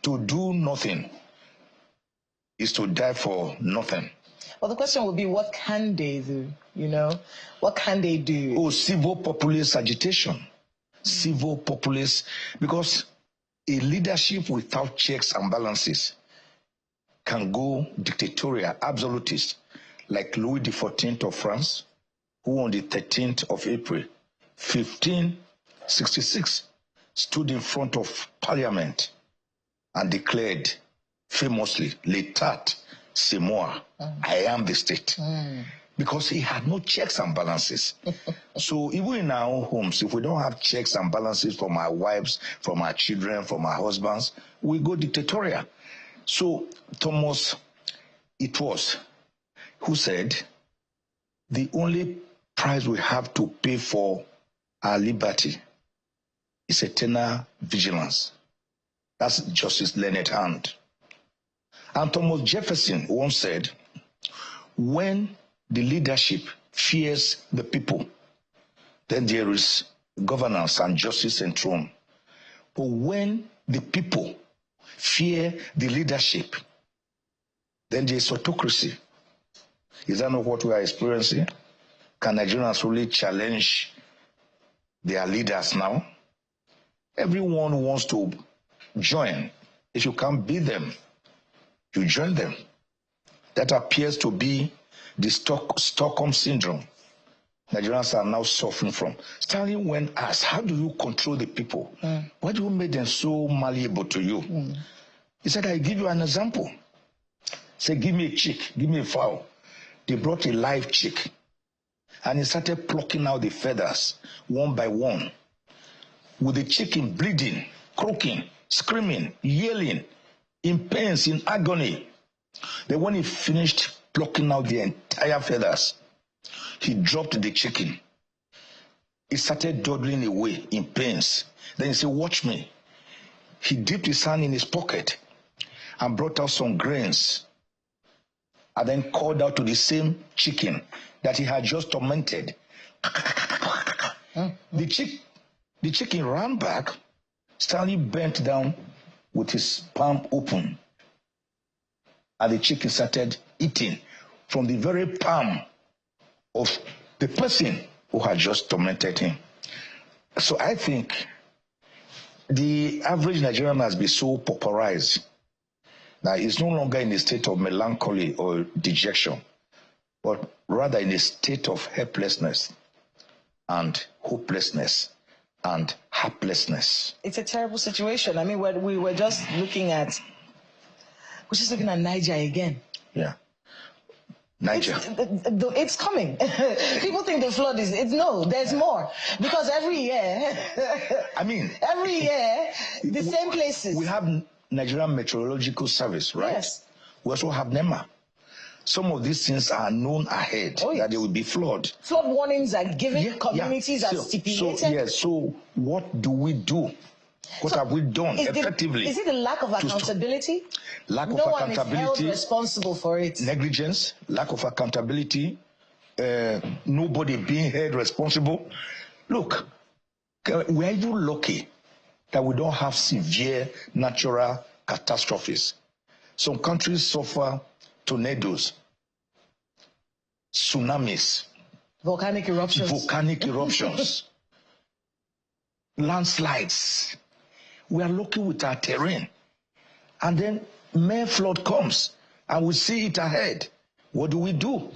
to do nothing is to die for nothing. Well, the question would be, what can they do? You know, what can they do? Oh, civil populist agitation. Civil populist, because a leadership without checks and balances can go dictatorial, absolutist, like Louis XIV of France, who on the 13th of April, 1566, stood in front of Parliament and declared famously, L'État, c'est moi, I am the state. Because he had no checks and balances. So even in our own homes, if we don't have checks and balances from our wives, from our children, from our husbands, we go dictatorial. So Thomas, it was, who said, the only price we have to pay for our liberty is eternal vigilance. That's Justice Leonard Hand. And Thomas Jefferson once said, when the leadership fears the people, then there is governance and justice enthroned. But when the people fear the leadership, then there is autocracy. Is that not what we are experiencing? Can Nigerians really challenge their leaders now? Everyone wants to join. If you can't beat them, you join them. That appears to be the Stockholm syndrome Nigerians are now suffering from. Stanley went asked, how do you control the people? Why do you make them so malleable to you? He said, I give you an example. Say, give me a chick, give me a fowl. They brought a live chick, and he started plucking out the feathers one by one, with the chicken bleeding, croaking, screaming, yelling, in pains, in agony. Then when he finished plucking out the entire feathers, he dropped the chicken. He started dawdling away in pains. Then he said, watch me. He dipped his hand in his pocket and brought out some grains, and then called out to the same chicken that he had just tormented. The chicken ran back. Stanley bent down with his palm open, and the chicken started eating from the very palm of the person who had just tormented him. So I think the average Nigerian has been so pauperized that he's no longer in a state of melancholy or dejection, but rather in a state of helplessness and hopelessness and helplessness. It's a terrible situation. I mean, we were just looking at Niger again. Yeah. Niger. It's coming. People think the flood is, no, there's more. Because every year, every year, the same places. We have Nigerian Meteorological Service, right? Yes. We also have NEMA. Some of these things are known ahead, that there will be flood. Flood warnings are given, communities are stipulated. So what do we do? What have we done effectively? Is it the lack of accountability? Lack of accountability. No one is held responsible for it. Negligence, lack of accountability, nobody being held responsible. Look, we're even lucky that we don't have severe natural catastrophes. Some countries suffer tornadoes, tsunamis, volcanic eruptions, landslides. We are lucky with our terrain. And then mere flood comes and we see it ahead. What do we do?